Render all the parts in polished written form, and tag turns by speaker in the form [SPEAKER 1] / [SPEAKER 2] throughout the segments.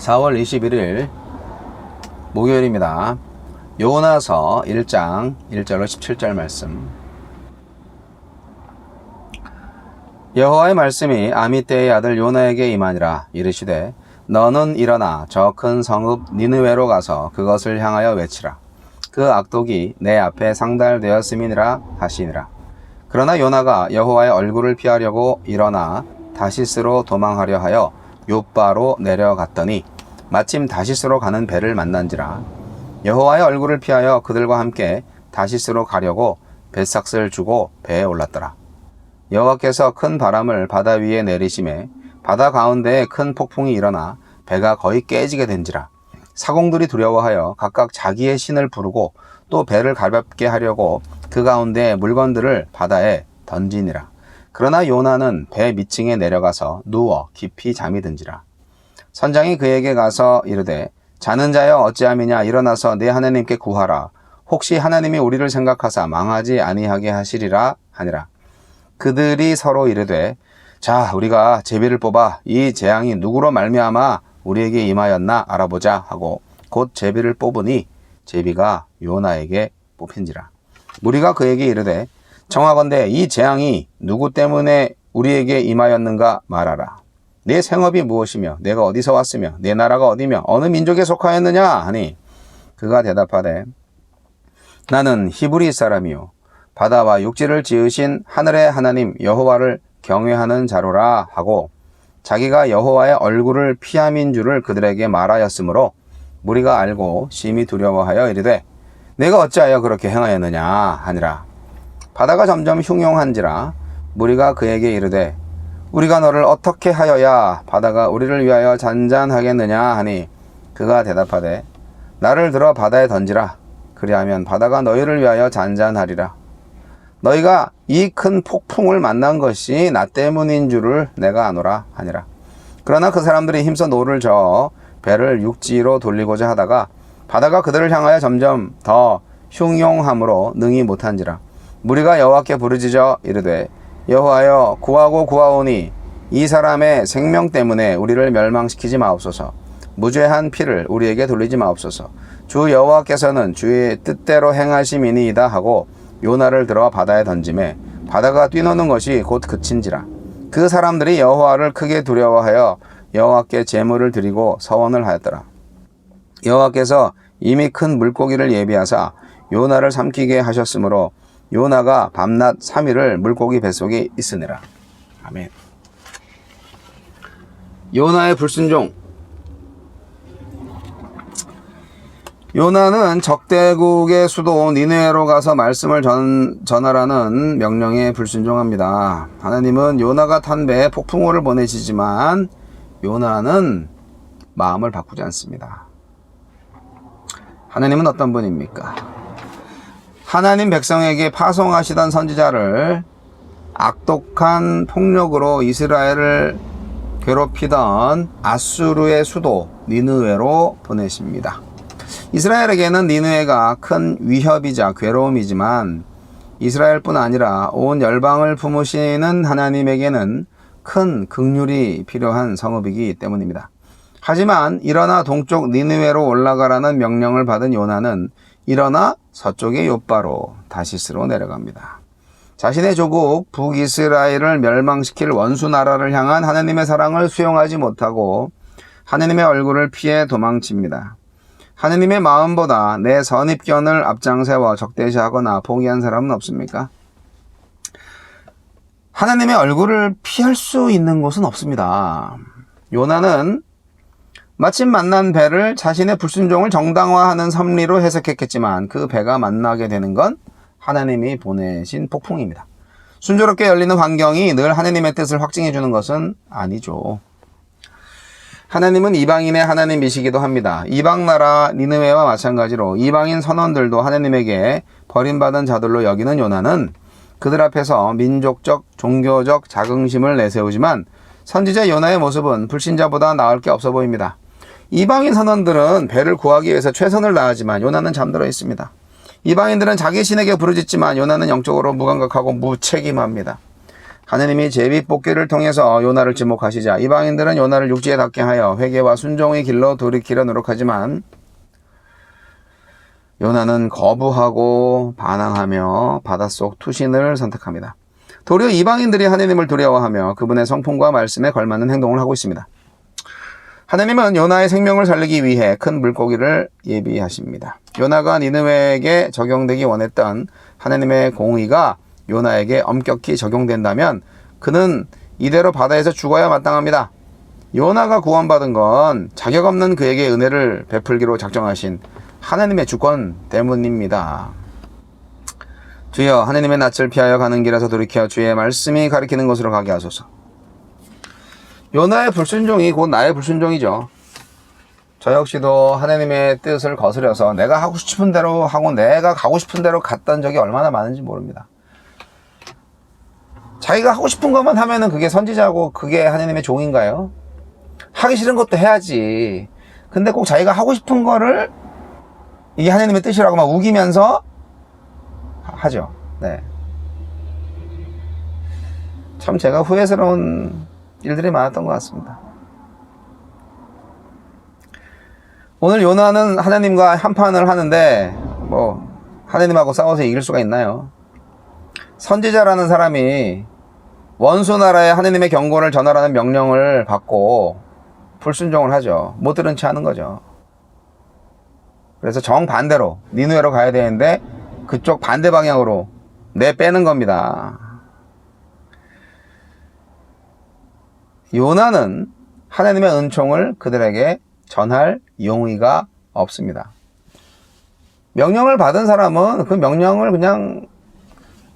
[SPEAKER 1] 4월 21일 목요일입니다. 요나서 1장 1절로 17절 말씀. 여호와의 말씀이 아미떼의 아들 요나에게 임하니라. 이르시되 너는 일어나 저 큰 성읍 니느웨로 가서 그것을 향하여 외치라. 그 악독이 내 앞에 상달되었음이니라 하시니라. 그러나 요나가 여호와의 얼굴을 피하려고 일어나 다시스로 도망하려 하여 욥바로 내려갔더니 마침 다시스로 가는 배를 만난지라. 여호와의 얼굴을 피하여 그들과 함께 다시스로 가려고 뱃삭을 주고 배에 올랐더라. 여호와께서 큰 바람을 바다 위에 내리심에 바다 가운데에 큰 폭풍이 일어나 배가 거의 깨지게 된지라. 사공들이 두려워하여 각각 자기의 신을 부르고 또 배를 가볍게 하려고 그 가운데 물건들을 바다에 던지니라. 그러나 요나는 배 밑층에 내려가서 누워 깊이 잠이 든지라. 선장이 그에게 가서 이르되 자는 자여 어찌함이냐. 일어나서 내 하나님께 구하라. 혹시 하나님이 우리를 생각하사 망하지 아니하게 하시리라 하니라. 그들이 서로 이르되 자 우리가 제비를 뽑아 이 재앙이 누구로 말미암아 우리에게 임하였나 알아보자 하고 곧 제비를 뽑으니 제비가 요나에게 뽑힌지라. 무리가 그에게 이르되 청하건대 이 재앙이 누구 때문에 우리에게 임하였는가 말하라. 내 생업이 무엇이며 내가 어디서 왔으며 내 나라가 어디며 어느 민족에 속하였느냐 하니 그가 대답하되 나는 히브리 사람이요 바다와 육지를 지으신 하늘의 하나님 여호와를 경외하는 자로라 하고 자기가 여호와의 얼굴을 피함인 줄을 그들에게 말하였으므로 무리가 알고 심히 두려워하여 이르되 내가 어찌하여 그렇게 행하였느냐 하니라. 바다가 점점 흉용한지라. 무리가 그에게 이르되 우리가 너를 어떻게 하여야 바다가 우리를 위하여 잔잔하겠느냐 하니 그가 대답하되 나를 들어 바다에 던지라. 그리하면 바다가 너희를 위하여 잔잔하리라. 너희가 이 큰 폭풍을 만난 것이 나 때문인 줄을 내가 아노라 하니라. 그러나 그 사람들이 힘써 노를 저어 배를 육지로 돌리고자 하다가 바다가 그들을 향하여 점점 더 흉용함으로 능히 못한지라. 무리가 여호와께 부르짖어 이르되 여호와여 구하고 구하오니 이 사람의 생명 때문에 우리를 멸망시키지 마옵소서. 무죄한 피를 우리에게 돌리지 마옵소서. 주 여호와께서는 주의 뜻대로 행하심이니이다 하고 요나를 들어 바다에 던지매 바다가 뛰노는 것이 곧 그친지라. 그 사람들이 여호와를 크게 두려워하여 여호와께 제물을 드리고 서원을 하였더라. 여호와께서 이미 큰 물고기를 예비하사 요나를 삼키게 하셨으므로 요나가 밤낮 3일을 물고기 뱃속에 있으니라. 아멘. 요나의 불순종. 요나는 적대국의 수도 니느웨로 가서 말씀을 전하라는 명령에 불순종합니다. 하나님은 요나가 탄 배에 폭풍우를 보내시지만 요나는 마음을 바꾸지 않습니다. 하나님은 어떤 분입니까? 하나님 백성에게 파송하시던 선지자를 악독한 폭력으로 이스라엘을 괴롭히던 아수르의 수도 니느웨로 보내십니다. 이스라엘에게는 니느웨가 큰 위협이자 괴로움이지만 이스라엘뿐 아니라 온 열방을 품으시는 하나님에게는 큰 긍휼이 필요한 성읍이기 때문입니다. 하지만 일어나 동쪽 니느웨로 올라가라는 명령을 받은 요나는 일어나 서쪽의 욥바로 다시스로 내려갑니다. 자신의 조국 북이스라엘을 멸망시킬 원수 나라를 향한 하나님의 사랑을 수용하지 못하고 하나님의 얼굴을 피해 도망칩니다. 하나님의 마음보다 내 선입견을 앞장세워 적대시하거나 포기한 사람은 없습니까? 하나님의 얼굴을 피할 수 있는 곳은 없습니다. 요나는 마침 만난 배를 자신의 불순종을 정당화하는 섭리로 해석했겠지만 그 배가 만나게 되는 건 하나님이 보내신 폭풍입니다. 순조롭게 열리는 환경이 늘 하나님의 뜻을 확증해 주는 것은 아니죠. 하나님은 이방인의 하나님이시기도 합니다. 이방 나라 니느웨와 마찬가지로 이방인 선원들도 하나님에게 버림받은 자들로 여기는 요나는 그들 앞에서 민족적, 종교적 자긍심을 내세우지만 선지자 요나의 모습은 불신자보다 나을 게 없어 보입니다. 이방인 선원들은 배를 구하기 위해서 최선을 다하지만 요나는 잠들어 있습니다. 이방인들은 자기 신에게 부르짖지만 요나는 영적으로 무감각하고 무책임합니다. 하느님이 제비뽑기를 통해서 요나를 지목하시자 이방인들은 요나를 육지에 닿게 하여 회개와 순종의 길로 돌이키려 노력하지만 요나는 거부하고 반항하며 바닷속 투신을 선택합니다. 도리어 이방인들이 하느님을 두려워하며 그분의 성품과 말씀에 걸맞는 행동을 하고 있습니다. 하느님은 요나의 생명을 살리기 위해 큰 물고기를 예비하십니다. 요나가 니느웨에게 적용되기 원했던 하느님의 공의가 요나에게 엄격히 적용된다면 그는 이대로 바다에서 죽어야 마땅합니다. 요나가 구원받은 건 자격 없는 그에게 은혜를 베풀기로 작정하신 하느님의 주권 때문입니다. 주여, 하느님의 낯을 피하여 가는 길에서 돌이켜 주의 말씀이 가리키는 곳으로 가게 하소서. 요나의 불순종이 곧 나의 불순종이죠. 저 역시도 하느님의 뜻을 거스려서 내가 하고 싶은 대로 하고 내가 가고 싶은 대로 갔던 적이 얼마나 많은지 모릅니다. 자기가 하고 싶은 것만 하면은 그게 선지자고 그게 하느님의 종인가요? 하기 싫은 것도 해야지. 근데 꼭 자기가 하고 싶은 거를 이게 하느님의 뜻이라고 막 우기면서 하죠. 네. 참 제가 후회스러운 일들이 많았던 것 같습니다. 오늘 요나는 하나님과 한판을 하는데 뭐 하나님하고 싸워서 이길 수가 있나요? 선지자라는 사람이 원수 나라에 하나님의 경고를 전하라는 명령을 받고 불순종을 하죠. 못 들은 채 하는 거죠. 그래서 정반대로 니느웨로 가야 되는데 그쪽 반대 방향으로 내빼는 겁니다. 요나는 하나님의 은총을 그들에게 전할 용의가 없습니다. 명령을 받은 사람은 그 명령을 그냥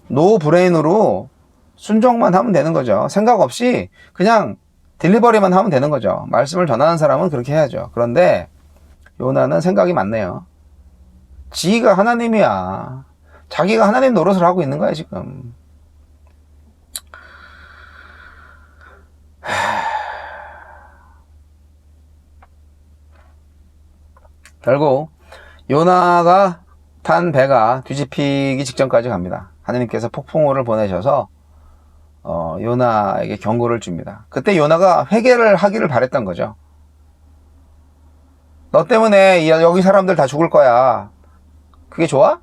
[SPEAKER 1] 노 브레인으로 순종만 하면 되는 거죠. 생각 없이 그냥 딜리버리만 하면 되는 거죠. 말씀을 전하는 사람은 그렇게 해야죠. 그런데 요나는 생각이 많네요. 지가 하나님이야. 자기가 하나님 노릇을 하고 있는 거야 지금. 결국 요나가 탄 배가 뒤집히기 직전까지 갑니다. 하나님께서 폭풍우를 보내셔서 요나에게 경고를 줍니다. 그때 요나가 회개를 하기를 바랬던 거죠. 너 때문에 여기 사람들 다 죽을 거야. 그게 좋아?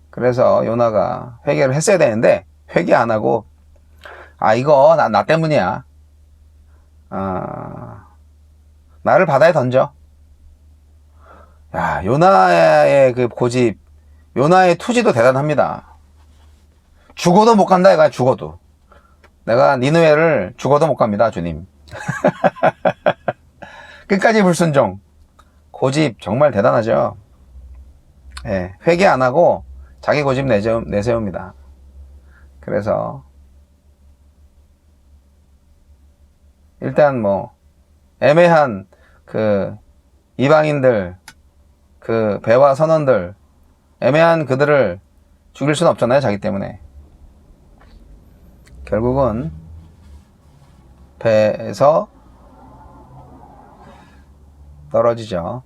[SPEAKER 1] 그래서 요나가 회개를 했어야 되는데 회개 안 하고 이거 나 때문이야. 나를 바다에 던져. 야, 요나의 그 고집, 요나의 투지도 대단합니다. 죽어도 못 간다, 얘가 죽어도. 내가 니느웨를 죽어도 못 갑니다, 주님. 끝까지 불순종. 고집 정말 대단하죠. 예, 회개 안 하고 자기 고집 내세웁니다. 그래서 일단 뭐 애매한 그 이방인들, 그 배와 선원들, 애매한 그들을 죽일 수는 없잖아요, 자기 때문에. 결국은 배에서 떨어지죠.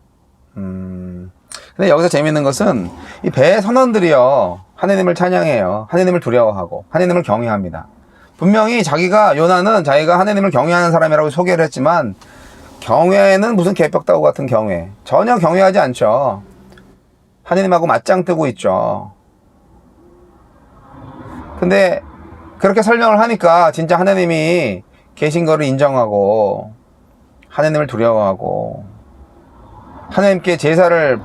[SPEAKER 1] 근데 여기서 재밌는 것은 이 배의 선원들이요, 하느님을 찬양해요. 하느님을 두려워하고 하느님을 경외합니다. 분명히 요나는 자기가 하느님을 경외하는 사람이라고 소개를 했지만 경외는 무슨 개벽다구 같은 경외. 전혀 경외하지 않죠. 하느님하고 맞짱 뜨고 있죠. 근데 그렇게 설명을 하니까 진짜 하느님이 계신 거를 인정하고 하느님을 두려워하고 하느님께 제사를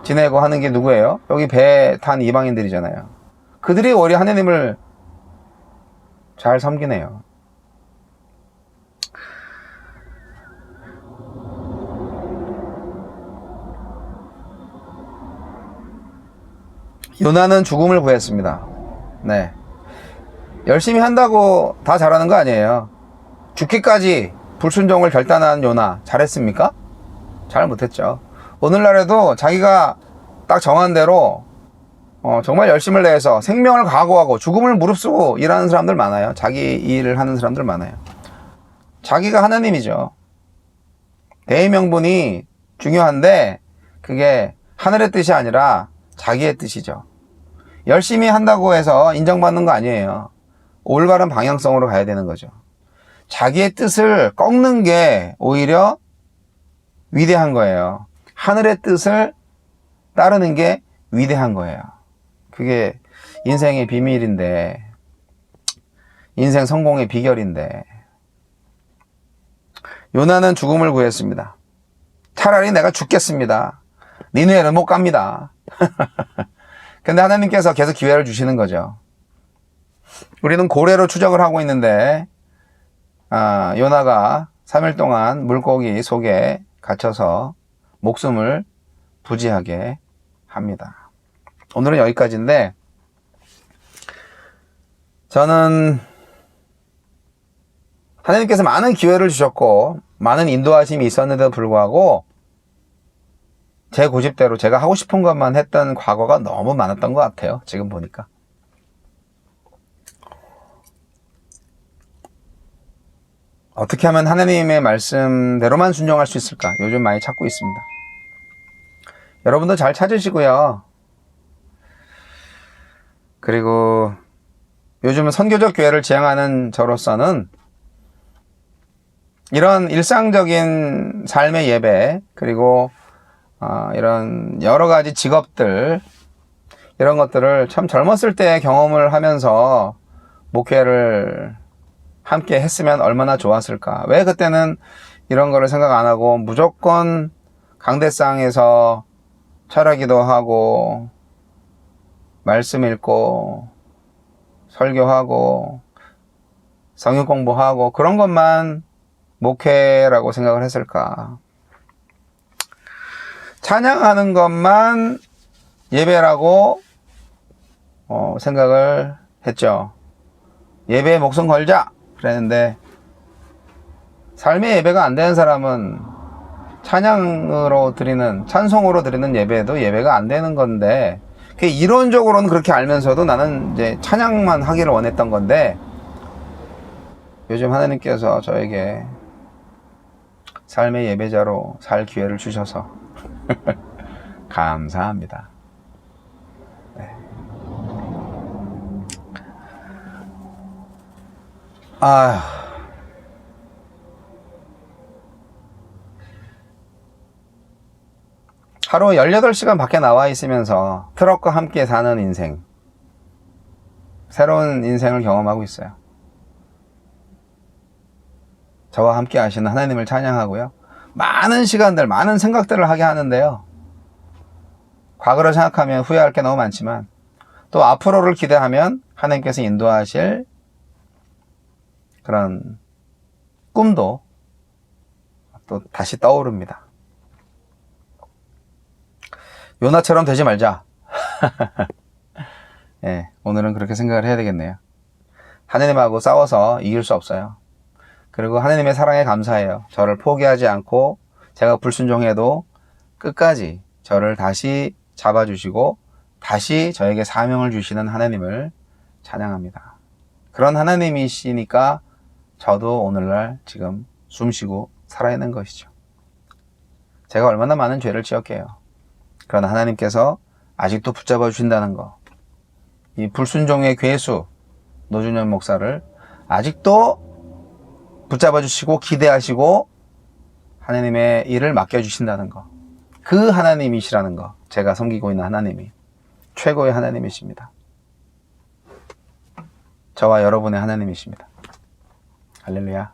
[SPEAKER 1] 지내고 하는 게 누구예요? 여기 배에 탄 이방인들이잖아요. 그들이 오히려 하느님을 잘 섬기네요. 요나는 죽음을 구했습니다. 네. 열심히 한다고 다 잘하는 거 아니에요. 죽기까지 불순종을 결단한 요나 잘했습니까? 잘 못했죠. 오늘날에도 자기가 딱 정한 대로 정말 열심을 내서 생명을 각오하고 죽음을 무릅쓰고 일하는 사람들 많아요. 자기 일을 하는 사람들 많아요. 자기가 하나님이죠. 대의명분이 중요한데 그게 하늘의 뜻이 아니라 자기의 뜻이죠. 열심히 한다고 해서 인정받는 거 아니에요. 올바른 방향성으로 가야 되는 거죠. 자기의 뜻을 꺾는 게 오히려 위대한 거예요. 하늘의 뜻을 따르는 게 위대한 거예요. 그게 인생의 비밀인데, 인생 성공의 비결인데, 요나는 죽음을 구했습니다. 차라리 내가 죽겠습니다. 니느웨는 못 갑니다. 근데 하나님께서 계속 기회를 주시는 거죠. 우리는 고래로 추적을 하고 있는데, 요나가 3일 동안 물고기 속에 갇혀서 목숨을 부지하게 합니다. 오늘은 여기까지인데, 저는 하나님께서 많은 기회를 주셨고 많은 인도하심이 있었는데도 불구하고 제 고집대로 제가 하고 싶은 것만 했던 과거가 너무 많았던 것 같아요. 지금 보니까. 어떻게 하면 하나님의 말씀대로만 순종할 수 있을까? 요즘 많이 찾고 있습니다. 여러분도 잘 찾으시고요. 그리고 요즘은 선교적 교회를 지향하는 저로서는 이런 일상적인 삶의 예배, 그리고 이런 여러 가지 직업들, 이런 것들을 참 젊었을 때 경험을 하면서 목회를 함께 했으면 얼마나 좋았을까. 왜 그때는 이런 거를 생각 안 하고 무조건 강대상에서 철학기도 하고 말씀 읽고 설교하고 성경 공부하고 그런 것만 목회라고 생각을 했을까. 찬양하는 것만 예배라고 생각을 했죠. 예배에 목숨 걸자 그랬는데, 삶의 예배가 안 되는 사람은 찬양으로 드리는, 찬송으로 드리는 예배도 예배가 안 되는 건데, 이론적으로는 그렇게 알면서도 나는 이제 찬양만 하기를 원했던 건데, 요즘 하나님께서 저에게 삶의 예배자로 살 기회를 주셔서 감사합니다. 네. 하루 18시간 밖에 나와 있으면서 트럭과 함께 사는 인생, 새로운 인생을 경험하고 있어요. 저와 함께 하시는 하나님을 찬양하고요. 많은 시간들, 많은 생각들을 하게 하는데요. 과거를 생각하면 후회할 게 너무 많지만, 또 앞으로를 기대하면 하나님께서 인도하실 그런 꿈도 또 다시 떠오릅니다. 요나처럼 되지 말자. 네, 오늘은 그렇게 생각을 해야 되겠네요. 하나님하고 싸워서 이길 수 없어요. 그리고 하나님의 사랑에 감사해요. 저를 포기하지 않고 제가 불순종해도 끝까지 저를 다시 잡아주시고 다시 저에게 사명을 주시는 하나님을 찬양합니다. 그런 하나님이시니까 저도 오늘날 지금 숨쉬고 살아있는 것이죠. 제가 얼마나 많은 죄를 지었게요. 그러나 하나님께서 아직도 붙잡아 주신다는 거, 이 불순종의 괴수 노준현 목사를 아직도 붙잡아 주시고 기대하시고 하나님의 일을 맡겨주신다는 거, 그 하나님이시라는 거, 제가 섬기고 있는 하나님이 최고의 하나님이십니다. 저와 여러분의 하나님이십니다. 할렐루야.